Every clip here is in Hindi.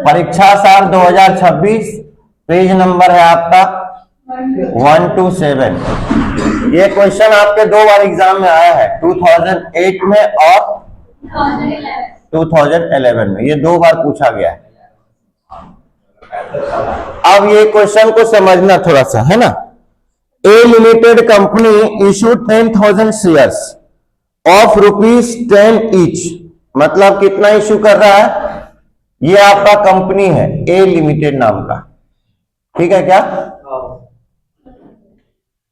परीक्षा साल 2026, पेज नंबर है आपका 127। ये क्वेश्चन आपके 2 बार एग्जाम में आया है, 2008 में और 2011 में, ये 2 बार पूछा गया है। अब ये क्वेश्चन को समझना थोड़ा सा, है ना। A limited company issued 10,000 shares of ₹10 each, मतलब कितना इशू कर रहा है, ये आपका कंपनी है ए लिमिटेड नाम का, ठीक है क्या।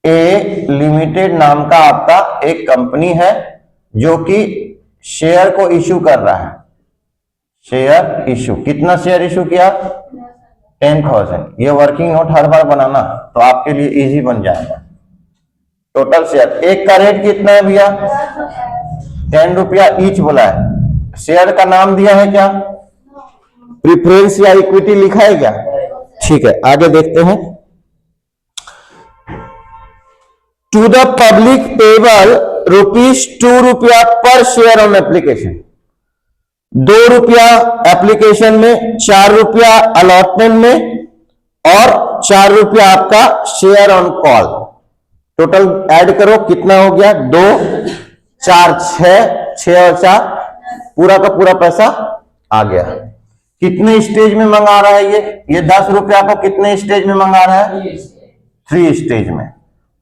ए लिमिटेड नाम का आपका एक कंपनी है जो कि शेयर को इशू कर रहा है। शेयर इशू, कितना शेयर इशू किया, 10,000। ये वर्किंग नोट हर बार बनाना तो आपके लिए इजी बन जाएगा। टोटल शेयर, एक का रेट कितना है भैया, 10 रुपया ईच बोला है। शेयर का नाम दिया है क्या, प्रेफरेंस या इक्विटी लिखा है क्या, ठीक है। आगे देखते हैं। टू द पब्लिक पेबल ₹2 पर शेयर ऑन एप्लीकेशन, ₹2 एप्लीकेशन में, ₹4 अलॉटमेंट में और ₹4 आपका share on call. Total add करो कितना हो गया, 2, 4, 6 और 4, पूरा का पूरा पैसा आ गया। कितने स्टेज में मंगा रहा है ये ₹10 को कितने स्टेज में मंगा रहा है, 3 स्टेज में।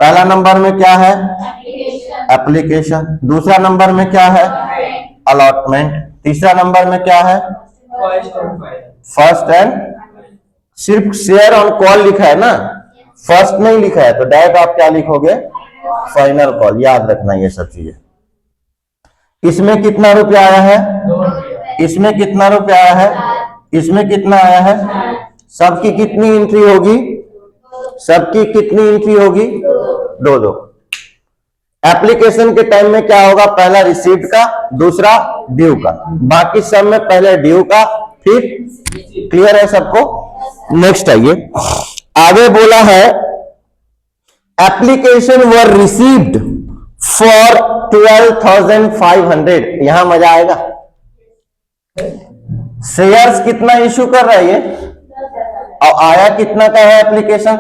पहला नंबर में क्या है, एप्लीकेशन। दूसरा नंबर में क्या है, अलॉटमेंट। तीसरा नंबर में क्या है, फर्स्ट एंड, सिर्फ शेयर ऑन कॉल लिखा है ना, फर्स्ट नहीं लिखा है, तो डायरेक्ट आप क्या लिखोगे, फाइनल कॉल। याद रखना ये सब चीजें। इसमें कितना रुपया आया है, इसमें कितना रुपया आया है, इसमें कितना आया है, सबकी कितनी एंट्री होगी, सबकी कितनी एंट्री होगी, 2। एप्लीकेशन के टाइम में क्या होगा, पहला रिसीव्ड का, दूसरा ड्यू का, बाकी सब में पहले ड्यू का, फिर क्लियर है सबको। नेक्स्ट आइए, आगे बोला है एप्लीकेशन वर रिसीव्ड फॉर 12,500। यहां मजा आएगा। शेयर्स कितना इशू कर रहा है ये, और आया कितना का है एप्लीकेशन,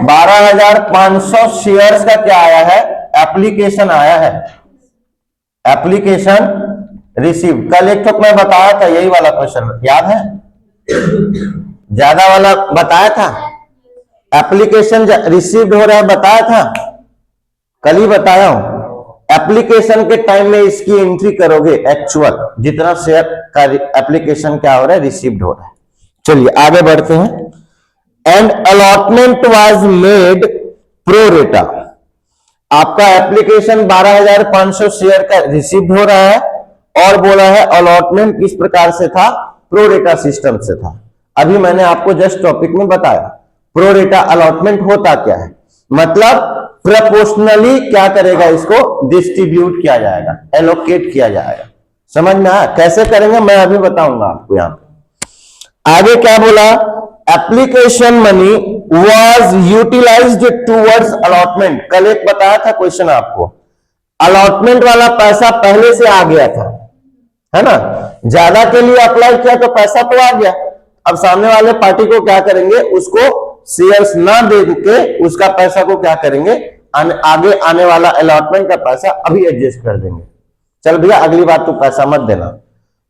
12,500 शेयर्स का क्या आया है, एप्लीकेशन आया है। एप्लीकेशन रिसीव, कल एक तो मैं बताया था यही वाला क्वेश्चन, याद है, ज्यादा वाला बताया था। एप्लीकेशन रिसीव्ड हो रहा है बताया था, कल ही बताया हूं। एप्लीकेशन के टाइम में इसकी एंट्री करोगे, एक्चुअल जितना शेयर का एप्लीकेशन क्या हो रहा है, रिसीव्ड हो रहा है। चलिए आगे बढ़ते हैं। And allotment was made pro रेटा, आपका एप्लीकेशन 12,500 शेयर का रिसीव्ड हो रहा है, और बोला है अलॉटमेंट किस प्रकार से था, प्रो रेटा सिस्टम से था। अभी मैंने आपको जस्ट टॉपिक में बताया प्रो रेटा अलॉटमेंट होता क्या है, मतलब प्रोपोर्शनली क्या करेगा, इसको डिस्ट्रीब्यूट किया जाएगा, एलोकेट किया जाएगा। समझ में आया, कैसे करेंगे मैं अभी बताऊंगा आपको। यहां पे आगे क्या बोला, application money was utilised towards allotment. कल एक बताया था क्वेश्चन आपको, अलॉटमेंट वाला पैसा पहले से आ गया था, है ना, ज्यादा के लिए अप्लाई किया तो पैसा तो आ गया। अब सामने वाले पार्टी को क्या करेंगे, उसको शेयर्स ना दे के उसका पैसा को क्या करेंगे, आगे आने वाला अलॉटमेंट का पैसा अभी एडजस्ट कर देंगे। चल भैया अगली बार तू पैसा मत देना,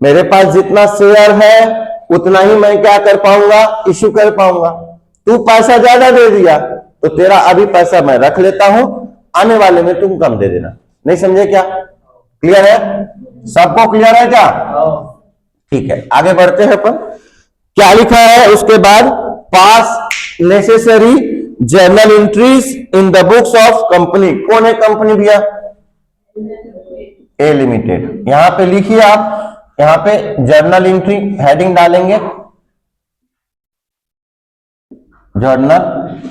मेरे पास जितना शेयर है उतना ही मैं क्या कर पाऊंगा, इशू कर पाऊंगा। तू पैसा ज्यादा दे दिया तो तेरा अभी पैसा मैं रख लेता हूं, आने वाले में तुम कम दे देना। नहीं समझे क्या, क्लियर है सबको, क्लियर है क्या, ठीक है। आगे बढ़ते हैं अपन, क्या लिखा है उसके बाद, पास necessary journal entries in the books of company. कौन है कंपनी भैया, ए लिमिटेड। यहां पे लिखिए आप, यहां पे जर्नल एंट्री हेडिंग डालेंगे, जर्नल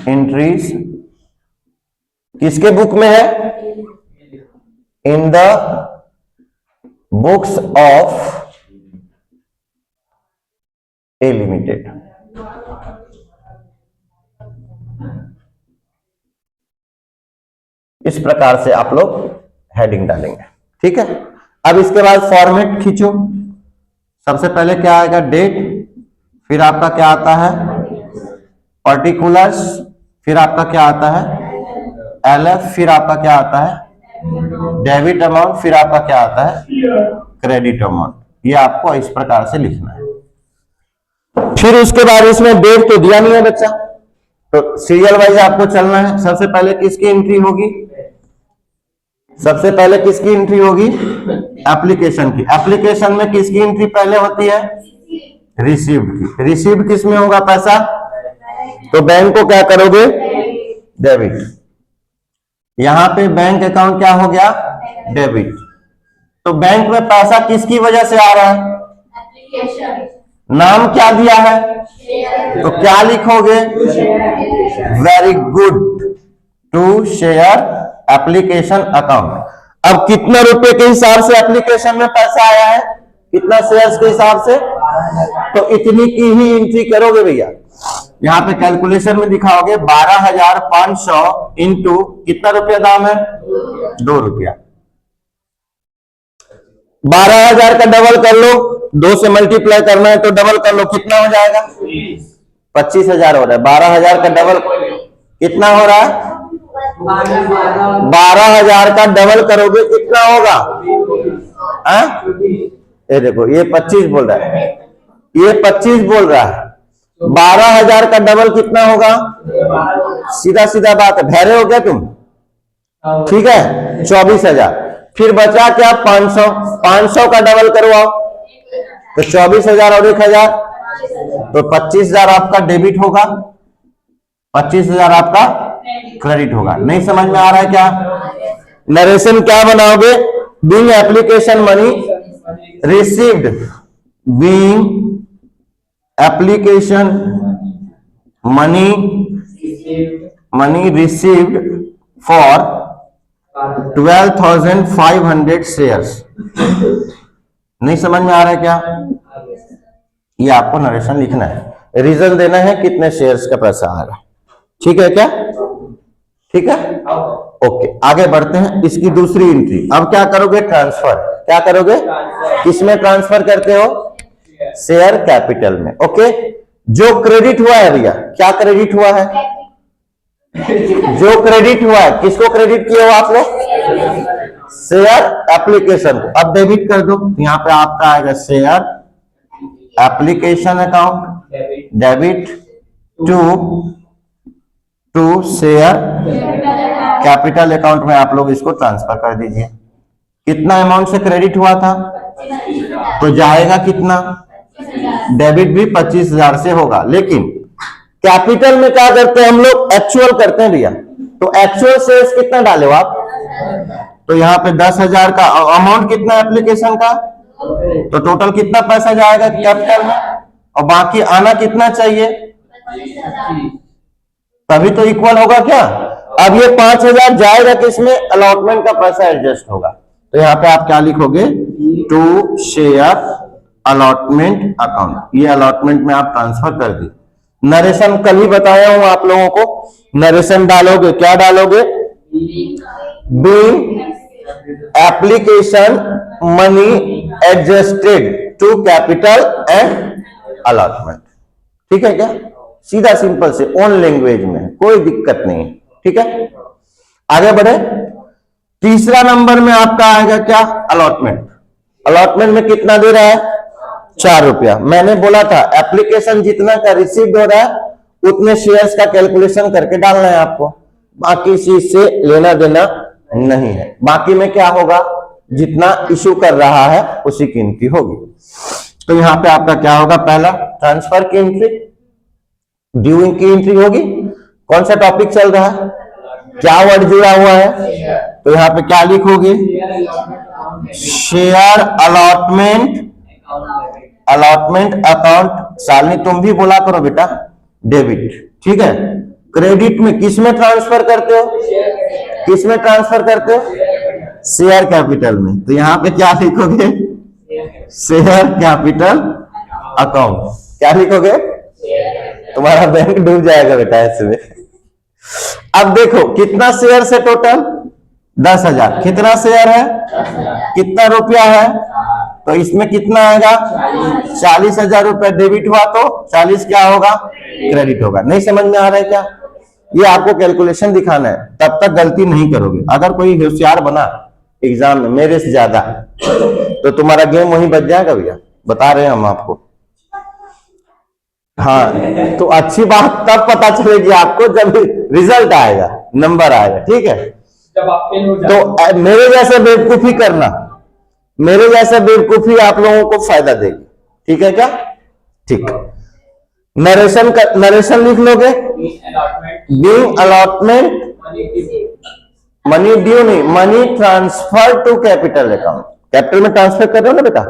एंट्रीज किसके बुक में है, in the books of A limited. इस प्रकार से आप लोग हेडिंग डालेंगे, ठीक है। अब इसके बाद फॉर्मेट खींचो। सबसे पहले क्या आएगा, डेट, फिर आपका क्या आता है पर्टिकुलर्स, फिर आपका क्या आता है एलएफ, फिर आपका क्या आता है डेबिट अमाउंट, फिर आपका क्या आता है क्रेडिट अमाउंट। ये आपको इस प्रकार से लिखना है। फिर उसके बाद इसमें डेट तो दिया नहीं है बच्चा, तो सीरियल वाइज आपको चलना है। सबसे पहले किसकी एंट्री होगी, सबसे पहले किसकी एंट्री होगी एप्लीकेशन की। एप्लीकेशन में किसकी एंट्री पहले होती है, रिसीव्ड की। रिसीव्ड किस में होगा पैसा, तो बैंक को क्या करोगे डेबिट। यहां पे बैंक अकाउंट क्या हो गया डेबिट। तो बैंक में पैसा किसकी वजह से आ रहा है, नाम क्या दिया है, तो क्या लिखोगे very good to share application account. अब कितना रुपए के हिसाब से एप्लीकेशन में पैसा आया है, कितना शेयर्स के हिसाब से, तो इतनी की ही एंट्री करोगे भैया। यहां पे कैलकुलेशन में दिखाओगे 12,500 इंटू कितना रुपया दाम है 2 रुपया। 12,000 का डबल कर लो, 2 से मल्टीप्लाई करना है तो डबल कर लो, कितना हो जाएगा 25,000 हो रहा है। 12,000 का डबल कितना हो रहा है 12,000 का डबल करोगे कितना होगा, ये देखो ये 25 बोल रहा है, ये 25 बोल रहा है। 12,000 का डबल कितना होगा, सीधा सीधा बात है, भैरे हो गया तुम, ठीक है 24,000। फिर बचा क्या 500, 500 का डबल करवाओ तो 24,000 और 1,000 तो 25,000 आपका डेबिट होगा, 25,000 आपका क्रेडिट होगा। नहीं समझ में आ रहा है क्या, नरेशन क्या बनाओगे, being application money received, being application money received for 12,500 shares. नहीं समझ में आ रहा है क्या, ये आपको नरेशन लिखना है, रीजन देना है कितने शेयर्स का पैसा आ रहा है, ठीक है क्या, ठीक है ओके। आगे बढ़ते हैं, इसकी दूसरी एंट्री। अब क्या करोगे ट्रांसफर, क्या करोगे किसमें ट्रांसफर करते हो, शेयर कैपिटल में। ओके, जो क्रेडिट हुआ है भैया, क्या क्रेडिट हुआ है, जो क्रेडिट हुआ है किसको क्रेडिट किया हो आप लोग, शेयर एप्लीकेशन को। अब डेबिट कर दो, यहां पे आपका आएगा share application account debit to share capital account में आप लोग इसको ट्रांसफर कर दीजिए। कितना अमाउंट से क्रेडिट हुआ था, तो जाएगा कितना, डेबिट भी 25,000 से होगा। लेकिन कैपिटल में क्या करते हैं हम लोग, एक्चुअल करते हैं भैया, तो एक्चुअल शेयर्स कितना डाले हो आप, तो यहाँ पे 10,000 का अमाउंट कितना है एप्लीकेशन का, तो टोटल कितना पैसा जाएगा कैपिटल में, और बाकी आना कितना चाहिए, तभी तो इक्वल होगा क्या। अब ये 5,000 जाएगा किसमें, अलॉटमेंट का पैसा एडजस्ट होगा, तो यहाँ पे आप क्या लिखोगे टू शेयर अलॉटमेंट अकाउंट, ये अलॉटमेंट में आप ट्रांसफर कर दी। नरेशन कल ही बताया हूं आप लोगों को, नरेशन डालोगे क्या डालोगे, being application money adjusted to capital and allotment, ठीक है क्या, सीधा सिंपल से ओन लैंग्वेज में, कोई दिक्कत नहीं, ठीक है। आगे बढ़े, तीसरा नंबर में आपका आएगा क्या, अलॉटमेंट। अलॉटमेंट में कितना दे रहा है 4 रुपया। मैंने बोला था एप्लीकेशन जितना का रिसीव हो रहा है उतने शेयर्स का कैलकुलेशन करके डालना है आपको, बाकी चीज से लेना देना नहीं है। बाकी में क्या होगा, जितना इशू कर रहा है उसी की एंट्री होगी। तो यहां पे आपका क्या होगा, पहला ट्रांसफर की एंट्री, ड्यूइंग की एंट्री होगी। कौन सा टॉपिक चल रहा है, क्या वर्ड जुड़ा हुआ है, तो यहां पे क्या लिखोगे, शेयर अलॉटमेंट अकाउंट। सालनी तुम भी बोला करो बेटा डेबिट, ठीक है। क्रेडिट में किस में ट्रांसफर करते हो, किस में ट्रांसफर करते हो, शेयर कैपिटल में, तो यहां पे क्या लिखोगे, शेयर कैपिटल अकाउंट। क्या लिखोगे, तुम्हारा बैंक डूब जाएगा बेटा ऐसे में। अब देखो कितना शेयर है टोटल 10,000। कितना शेयर है? कितना रुपया है? तो इसमें कितना आएगा? 40,000 रुपया डेबिट हुआ तो 40 क्या होगा? क्रेडिट होगा। नहीं समझ में आ रहा है क्या? ये आपको कैलकुलेशन दिखाना है, तब तक गलती नहीं करोगे। अगर कोई होशियार बना एग्जाम में मेरे से ज्यादा, तो तुम्हारा गेम वहीं बच जाएगा भैया, बता रहे हैं हम आपको। हाँ, तो अच्छी बात तब पता चलेगी आपको जब रिजल्ट आएगा, नंबर आएगा, ठीक है। जब आप फेल हो तो मेरे जैसे बेवकूफी करना, मेरे जैसे बेवकूफी आप लोगों को फायदा देगी, ठीक है क्या? ठीक। नरेशन लिख लोगे। बीइंग अलॉटमेंट, मनी ड्यू नहीं, money transfer to capital account. Capital में ट्रांसफर कर रहे हो ना बेटा,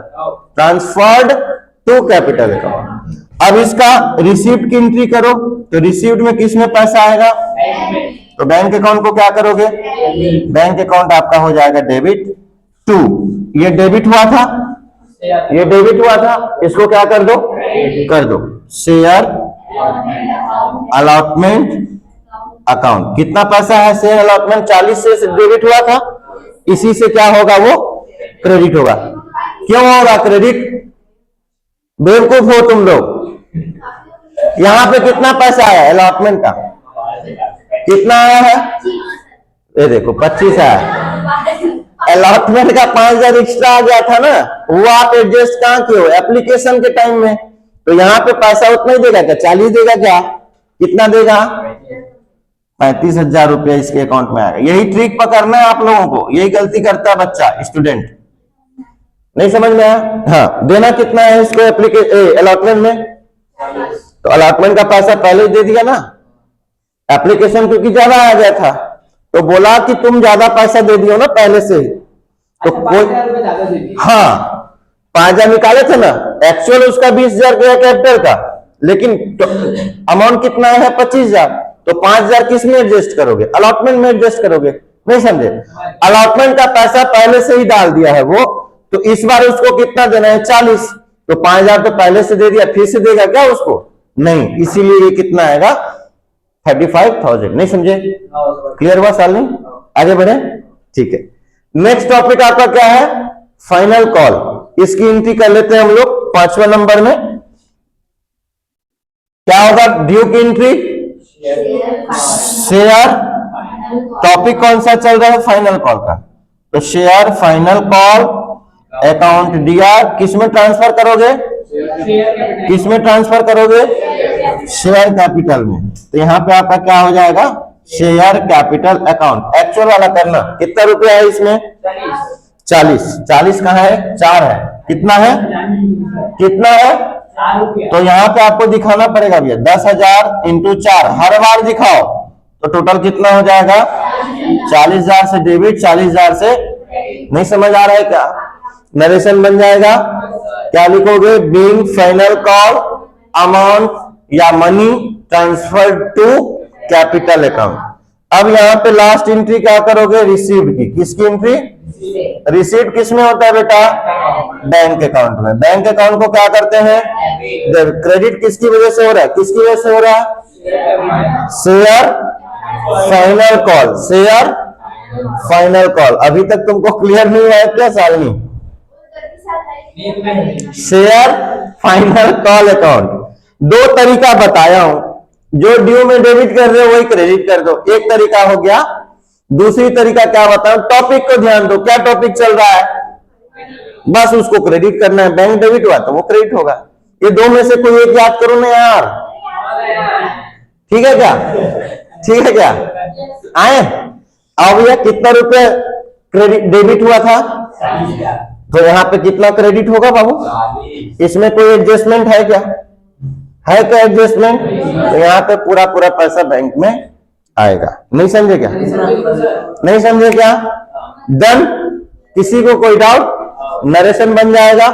ट्रांसफर्ड टू कैपिटल अकाउंट। अब इसका रिसीव्ड की एंट्री करो, तो रिसीव्ड में किस में पैसा आएगा? तो बैंक अकाउंट को क्या करोगे? बैंक अकाउंट आपका हो जाएगा डेबिट टू। ये डेबिट हुआ था, ये डेबिट हुआ था, इसको क्या कर दो? कर दो शेयर अलॉटमेंट अकाउंट। कितना पैसा है शेयर अलॉटमेंट? 40 से डेबिट हुआ था, इसी से क्या होगा? वो क्रेडिट होगा। क्यों होगा क्रेडिट? बेवकूफ हो तुम लोग। यहां पे कितना पैसा आया अलॉटमेंट का? कितना आया है? ये देखो 25 आया। अलॉटमेंट का 5,000 एक्स्ट्रा आ गया था ना, वो आप एडजस्ट कहां किए हो? एप्लीकेशन के टाइम में। तो यहाँ पे पैसा उतना ही देगा क्या? 40 देगा क्या? कितना देगा? 35,000 रुपया इसके अकाउंट में आएगा। यही ट्रिक पकड़ना है आप लोगों को, यही गलती करता है बच्चा, स्टूडेंट। नहीं समझ में आया? हाँ, देना कितना है इसको अलॉटमेंट में? तो अलॉटमेंट का पैसा पहले ही दे दिया ना, एप्लीकेशन क्योंकि ज्यादा आ गया था, तो बोला कि तुम ज्यादा पैसा दे दियो ना पहले से ही, तो कोई हाँ 5,000 निकाले थे ना, एक्चुअल उसका 20,000 गया कैपिटल का, लेकिन अमाउंट कितना है? 25,000। तो 5,000 किस में एडजस्ट करोगे? अलॉटमेंट में एडजस्ट करोगे। नहीं समझे? अलॉटमेंट का पैसा पहले से ही डाल दिया है वो, तो इस बार उसको कितना देना है? 40। तो 5,000 तो पहले से दे दिया, फिर से देगा क्या उसको? नहीं, इसीलिए ये कितना आएगा? 35,000। नहीं समझे? क्लियर हुआ साल? नहीं आगे बढ़े, ठीक है। नेक्स्ट टॉपिक आपका क्या है? Final call. इसकी एंट्री कर लेते हैं हम लोग 5वां नंबर में। क्या होगा ड्यू की एंट्री? शेयर। टॉपिक कौन सा चल रहा है? फाइनल कॉल का। तो share final call account DR किस में ट्रांसफर करोगे? किस में ट्रांसफर करोगे? शेयर कैपिटल में। तो यहां पे आपका क्या हो जाएगा? Share capital account. एक्चुअल वाला करना। कितना रुपया है इसमें? 40। 40 कहां है? 4 है। कितना है? कितना है? तो यहाँ पे आपको दिखाना पड़ेगा भैया 10,000 इंटू 4, हर बार दिखाओ। तो टोटल कितना हो जाएगा? 40,000 से डेबिट, 40,000 से। नहीं समझ आ रहा है क्या? नरेशन बन जाएगा। क्या लिखोगे? बीइंग फाइनल कॉल अमाउंट या money transfer to capital account. अब यहाँ पे लास्ट एंट्री क्या करोगे? रिसीव्ड की। किसकी एंट्री? रिसीव्ड किस में होता है बेटा? बैंक अकाउंट में। बैंक अकाउंट को क्या करते हैं? क्रेडिट किसकी वजह से हो रहा है? किसकी वजह से हो रहा है? Share final call. Share final call. अभी तक तुमको क्लियर नहीं है क्या Shalini? Share final call account. 2 तरीका बताया हूं, जो ड्यू में डेबिट कर रहे हो वही क्रेडिट कर दो, एक तरीका हो गया। दूसरी तरीका क्या बताऊं? टॉपिक को ध्यान दो, क्या टॉपिक चल रहा है, बस उसको क्रेडिट करना है। बैंक डेबिट हुआ तो वो क्रेडिट होगा। ये 2 में से कोई एक याद करो ना यार, ठीक है क्या? ठीक है क्या? आए अब भैया कितना रुपए क्रेडिट डेबिट हुआ था? तो यहाँ पे कितना क्रेडिट होगा बाबू? इसमें कोई एडजस्टमेंट है क्या? है क्या एडजस्टमेंट? तो यहाँ पे पूरा पूरा पैसा बैंक में आएगा। नहीं समझे क्या? नहीं समझे क्या? डन? किसी को कोई डाउट? नरेशन बन जाएगा।